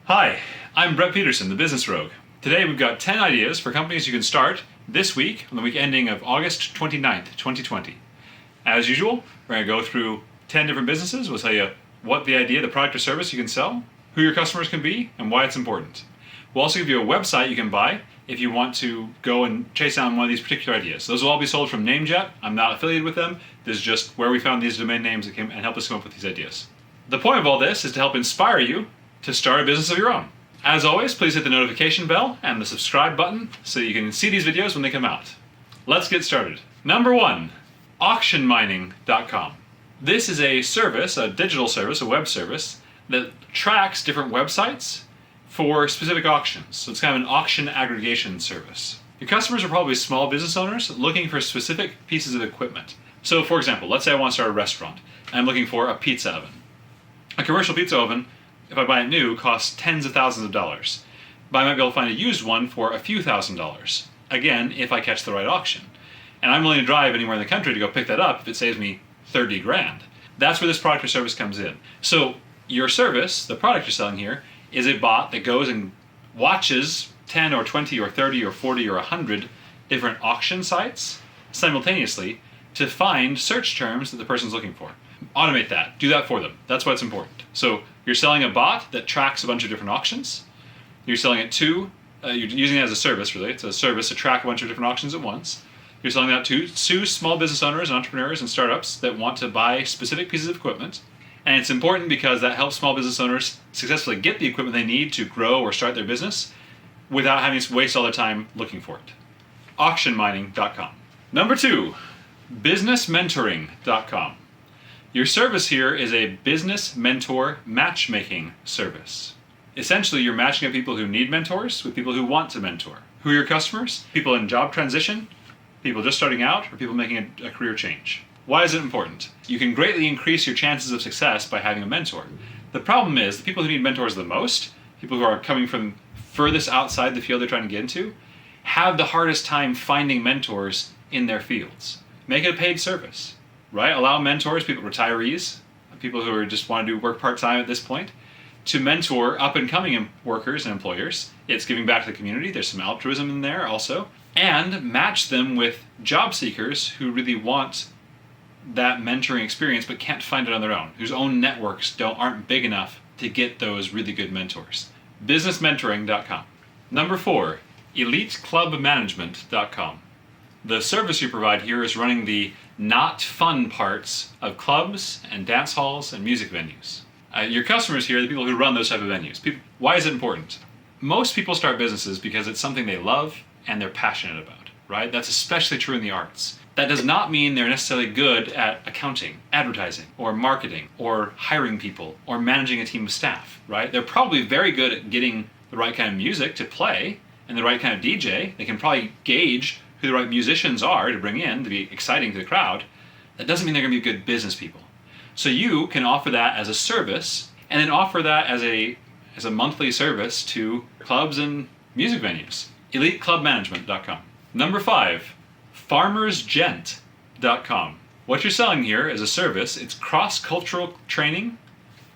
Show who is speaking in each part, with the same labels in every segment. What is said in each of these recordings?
Speaker 1: Hi, I'm Brett Peterson, the Business Rogue. Today we've got 10 ideas for companies you can start this week on the week ending of August 29th, 2020. As usual, we're going to go through 10 different businesses. We'll tell you what the idea, the product or service you can sell, who your customers can be, and why it's important. We'll also give you a website you can buy if you want to go and chase down one of these particular ideas. Those will all be sold from NameJet. I'm not affiliated with them. This is just where we found these domain names that came and helped us come up with these ideas. The point of all this is to help inspire you to start a business of your own. As always, please hit the notification bell and the subscribe button so you can see these videos when they come out. Let's get started. Number 1, auctionmining.com. This is a service, a digital service, a web service, that tracks different websites for specific auctions. So it's kind of an auction aggregation service. Your customers are probably small business owners looking for specific pieces of equipment. So for example, let's say I want to start a restaurant and I'm looking for a pizza oven. A commercial pizza oven, if I buy it new, costs tens of thousands of dollars. But I might be able to find a used one for a few $1,000s. Again, if I catch the right auction. And I'm willing to drive anywhere in the country to go pick that up if it saves me 30 grand. That's where this product or service comes in. So your service, the product you're selling here, is a bot that goes and watches 10 or 20 or 30 or 40 or 100 different auction sites simultaneously to find search terms that the person's looking for. Automate that. Do that for them. That's why it's important. So you're selling a bot that tracks a bunch of different auctions. You're selling it to, you're using it as a service really. It's a service to track a bunch of different auctions at once. You're selling that to small business owners and entrepreneurs and startups that want to buy specific pieces of equipment. And it's important because that helps small business owners successfully get the equipment they need to grow or start their business without having to waste all their time looking for it. Auctionmining.com. Number 2, businessmentoring.com. Your service here is a business mentor matchmaking service. Essentially, you're matching up people who need mentors with people who want to mentor. Who are your customers? People in job transition, people just starting out, or people making a career change. Why is it important? You can greatly increase your chances of success by having a mentor. The problem is the people who need mentors the most, people who are coming from furthest outside the field they're trying to get into, have the hardest time finding mentors in their fields. Make it a paid service. Right? Allow mentors, people, retirees, people who are just want to do work part-time at this point, to mentor up-and-coming workers and employers. It's giving back to the community. There's some altruism in there also. And match them with job seekers who really want that mentoring experience but can't find it on their own, whose own networks aren't big enough to get those really good mentors. Businessmentoring.com. Number 4, eliteclubmanagement.com. The service you provide here is running the not fun parts of clubs and dance halls and music venues. Your customers here are the people who run those type of venues. Why is it important? Most people start businesses because it's something they love and they're passionate about, right? That's especially true in the arts. That does not mean they're necessarily good at accounting, advertising, or marketing, or hiring people, or managing a team of staff, right? They're probably very good at getting the right kind of music to play and the right kind of DJ. They can probably gauge who the right musicians are to bring in to be exciting to the crowd. That doesn't mean they're going to be good business people. So you can offer that as a service and then offer that as a monthly service to clubs and music venues. EliteClubManagement.com. Number 5, FarmersGent.com. What you're selling here is a service. It's cross-cultural training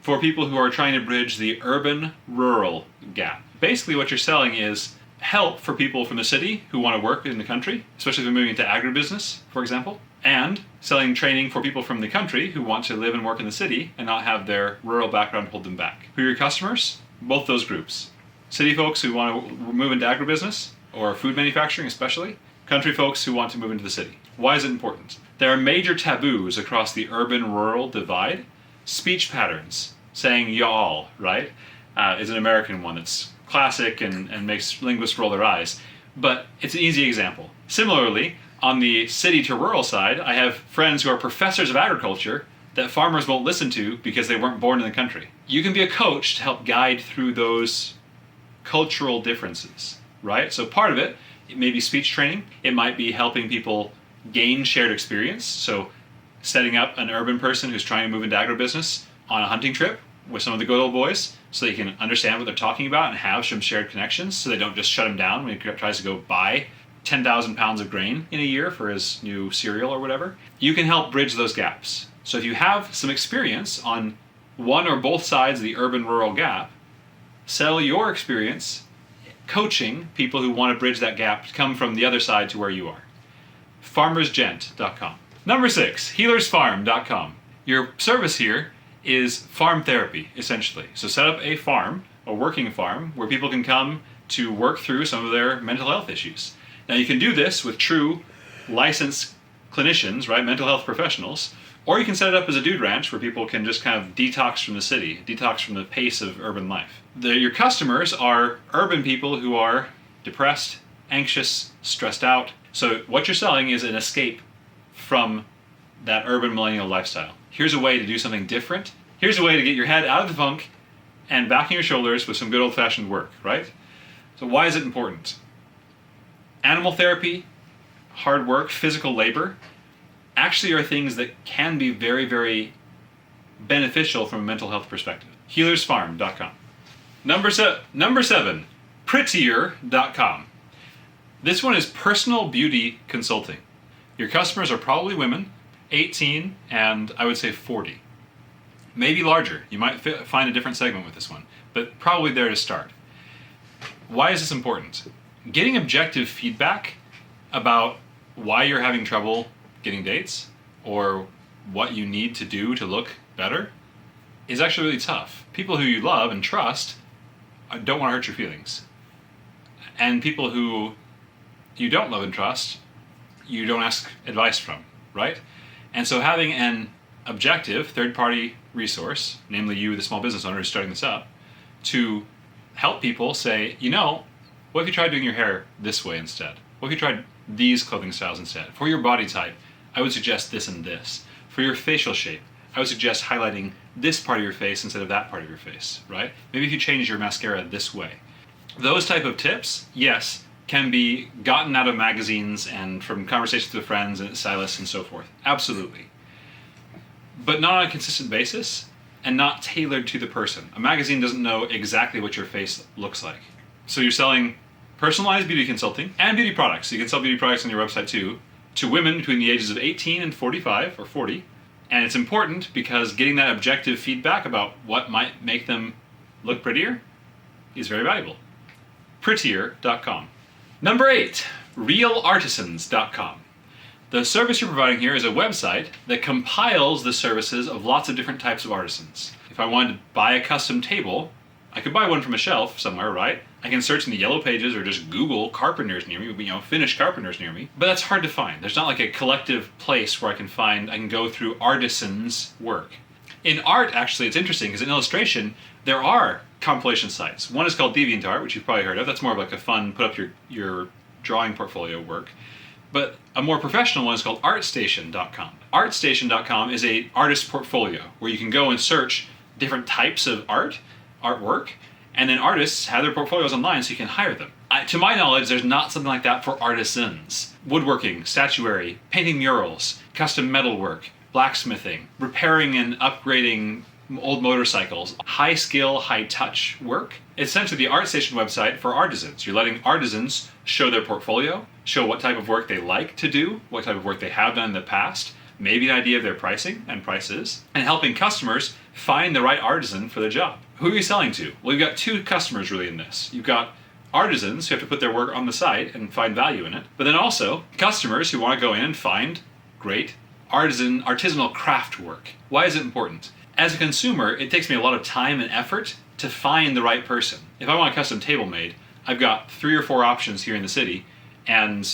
Speaker 1: for people who are trying to bridge the urban-rural gap. Basically what you're selling is help for people from the city who want to work in the country, especially if they're moving into agribusiness, for example, and selling training for people from the country who want to live and work in the city and not have their rural background hold them back. Who are your customers? Both those groups. City folks who want to move into agribusiness, or food manufacturing especially, country folks who want to move into the city. Why is it important? There are major taboos across the urban-rural divide. Speech patterns, saying y'all, right, is an American one that's classic and makes linguists roll their eyes. But it's an easy example. Similarly, on the city to rural side, I have friends who are professors of agriculture that farmers won't listen to because they weren't born in the country. You can be a coach to help guide through those cultural differences, right? So part of it may be speech training. It might be helping people gain shared experience. So setting up an urban person who's trying to move into agribusiness on a hunting trip with some of the good old boys so they can understand what they're talking about and have some shared connections so they don't just shut him down when he tries to go buy 10,000 pounds of grain in a year for his new cereal or whatever. You can help bridge those gaps. So if you have some experience on one or both sides of the urban-rural gap, sell your experience coaching people who want to bridge that gap to come from the other side to where you are. farmersgent.com. Number 6, healersfarm.com. Your service here is farm therapy, essentially. So set up a farm, a working farm, where people can come to work through some of their mental health issues. Now you can do this with true licensed clinicians, right, mental health professionals, or you can set it up as a dude ranch where people can just kind of detox from the city, detox from the pace of urban life. Your customers are urban people who are depressed, anxious, stressed out. So what you're selling is an escape from that urban millennial lifestyle. Here's a way to do something different. Here's a way to get your head out of the funk and back on your shoulders with some good old-fashioned work, right? So why is it important? Animal therapy, hard work, physical labor, actually are things that can be very, very beneficial from a mental health perspective. healersfarm.com. Number 7, prettier.com. This one is personal beauty consulting. Your customers are probably women, 18 and I would say 40. Maybe larger. You might find a different segment with this one, but probably there to start. Why is this important? Getting objective feedback about why you're having trouble getting dates or what you need to do to look better is actually really tough. People who you love and trust don't want to hurt your feelings. And people who you don't love and trust, you don't ask advice from, right? And so having an objective third-party resource, namely you, the small business owner who's starting this up, to help people say, what if you tried doing your hair this way instead? What if you tried these clothing styles instead? For your body type, I would suggest this and this. For your facial shape, I would suggest highlighting this part of your face instead of that part of your face, right? Maybe if you change your mascara this way. Those type of tips, yes, can be gotten out of magazines and from conversations with friends and stylists and so forth. Absolutely. But not on a consistent basis and not tailored to the person. A magazine doesn't know exactly what your face looks like. So you're selling personalized beauty consulting and beauty products. So you can sell beauty products on your website too, to women between the ages of 18 and 45 or 40. And it's important because getting that objective feedback about what might make them look prettier is very valuable. Prettier.com. Number 8, realartisans.com. The service you're providing here is a website that compiles the services of lots of different types of artisans. If I wanted to buy a custom table, I could buy one from a shelf somewhere, right? I can search in the yellow pages or just Google carpenters near me, Finnish carpenters near me. But that's hard to find. There's not like a collective place where I can go through artisans' work. In art, actually, it's interesting because in illustration, there are compilation sites. One is called DeviantArt, which you've probably heard of. That's more of like a fun, put up your drawing portfolio work. But a more professional one is called artstation.com. Artstation.com is a artist portfolio where you can go and search different types of artwork, and then artists have their portfolios online so you can hire them. To my knowledge, there's not something like that for artisans. Woodworking, statuary, painting murals, custom metalwork, blacksmithing, repairing and upgrading old motorcycles, high skill, high touch work. It's essentially the ArtStation website for artisans. You're letting artisans show their portfolio, show what type of work they like to do, what type of work they have done in the past, maybe an idea of their pricing and prices, and helping customers find the right artisan for their job. Who are you selling to? Well, you've got two customers really in this. You've got artisans who have to put their work on the site and find value in it, but then also customers who want to go in and find great artisanal craft work. Why is it important? As a consumer, it takes me a lot of time and effort to find the right person. If I want a custom table made, I've got 3 or 4 options here in the city, and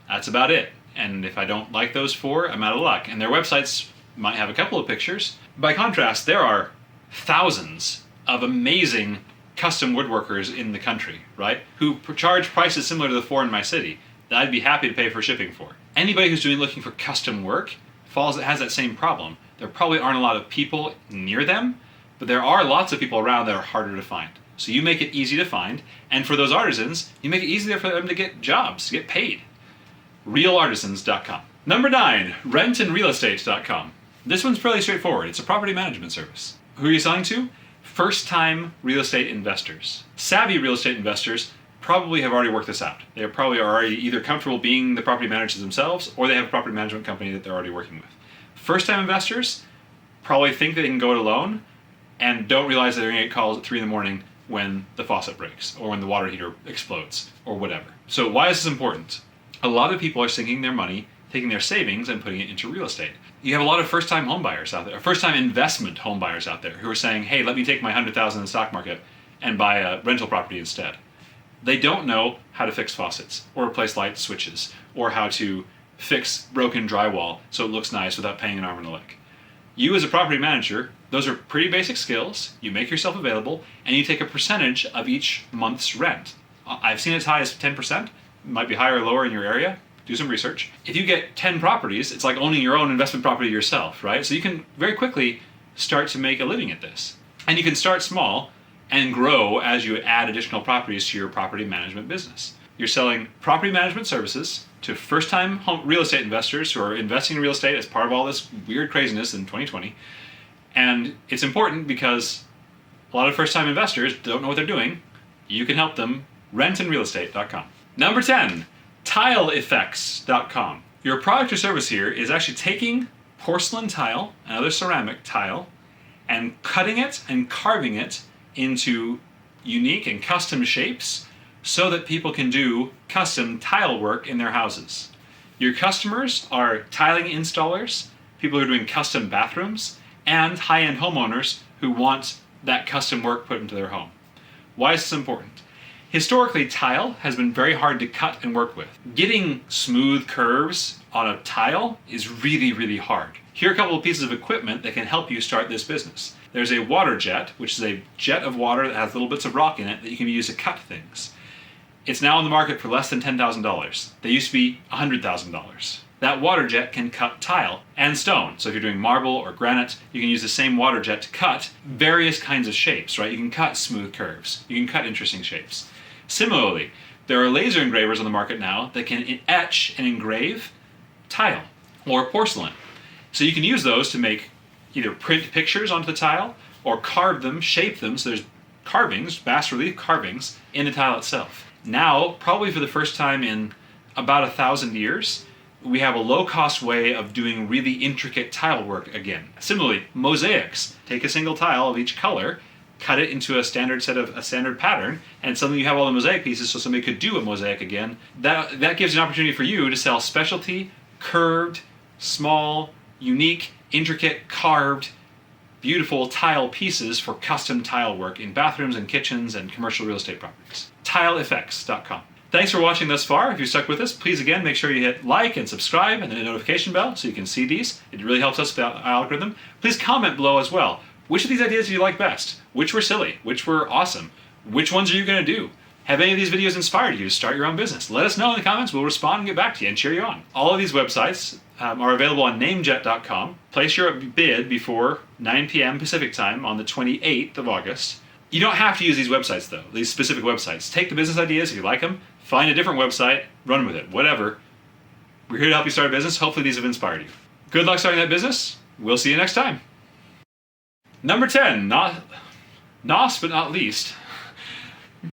Speaker 1: that's about it. And if I don't like those 4, I'm out of luck. And their websites might have a couple of pictures. By contrast, there are thousands of amazing custom woodworkers in the country, right? Who charge prices similar to the 4 in my city that I'd be happy to pay for shipping for. Anybody who's looking for custom work has that same problem. There probably aren't a lot of people near them, but there are lots of people around that are harder to find. So you make it easy to find, and for those artisans, you make it easier for them to get jobs, to get paid. Realartisans.com. Number 9, rentandrealestate.com. This one's fairly straightforward. It's a property management service. Who are you selling to? First-time real estate investors. Savvy real estate investors probably have already worked this out. They probably are already either comfortable being the property managers themselves, or they have a property management company that they're already working with. First-time investors probably think they can go it alone and don't realize that they're going to get calls at 3 in the morning when the faucet breaks or when the water heater explodes or whatever. So why is this important? A lot of people are sinking their money, taking their savings and putting it into real estate. You have a lot of first-time home buyers out there, first-time investment home buyers out there who are saying, hey, let me take my $100,000 in the stock market and buy a rental property instead. They don't know how to fix faucets or replace light switches or how to fix broken drywall so it looks nice without paying an arm and a leg. You as a property manager, those are pretty basic skills. You make yourself available and you take a percentage of each month's rent. I've seen as high as 10%. It might be higher or lower in your area. Do some research. If you get 10 properties, it's like owning your own investment property yourself, right? So you can very quickly start to make a living at this. And you can start small and grow as you add additional properties to your property management business. You're selling property management services to first-time real estate investors who are investing in real estate as part of all this weird craziness in 2020. And it's important because a lot of first-time investors don't know what they're doing. You can help them. Rentandrealestate.com. Number 10, tileeffects.com. Your product or service here is actually taking porcelain tile and other ceramic tile and cutting it and carving it into unique and custom shapes so that people can do custom tile work in their houses. Your customers are tiling installers, people who are doing custom bathrooms, and high-end homeowners who want that custom work put into their home. Why is this important? Historically, tile has been very hard to cut and work with. Getting smooth curves on a tile is really, really hard. Here are a couple of pieces of equipment that can help you start this business. There's a water jet, which is a jet of water that has little bits of rock in it that you can use to cut things. It's now on the market for less than $10,000. They used to be $100,000. That water jet can cut tile and stone. So if you're doing marble or granite, you can use the same water jet to cut various kinds of shapes, right? You can cut smooth curves. You can cut interesting shapes. Similarly, there are laser engravers on the market now that can etch and engrave tile or porcelain. So you can use those to make either print pictures onto the tile or carve them, shape them, so there's carvings, bas-relief carvings, in the tile itself. Now, probably for the first time in about 1,000 years, we have a low-cost way of doing really intricate tile work again. Similarly, mosaics. Take a single tile of each color, cut it into a standard pattern, and suddenly you have all the mosaic pieces so somebody could do a mosaic again. That gives an opportunity for you to sell specialty, curved, small, unique, intricate, carved, beautiful tile pieces for custom tile work in bathrooms and kitchens and commercial real estate properties. Tileeffects.com. Thanks for watching thus far. If you stuck with us, please again make sure you hit like and subscribe and then the notification bell so you can see these. It really helps us with the algorithm. Please comment below as well. Which of these ideas do you like best? Which were silly? Which were awesome? Which ones are you going to do? Have any of these videos inspired you to start your own business? Let us know in the comments. We'll respond and get back to you and cheer you on. All of these websites are available on namejet.com. Place your bid before 9 p.m. Pacific time on the 28th of August. You don't have to use these websites, though, these specific websites. Take the business ideas if you like them, find a different website, run with it, whatever. We're here to help you start a business. Hopefully these have inspired you. Good luck starting that business. We'll see you next time. Number 10, last but not least,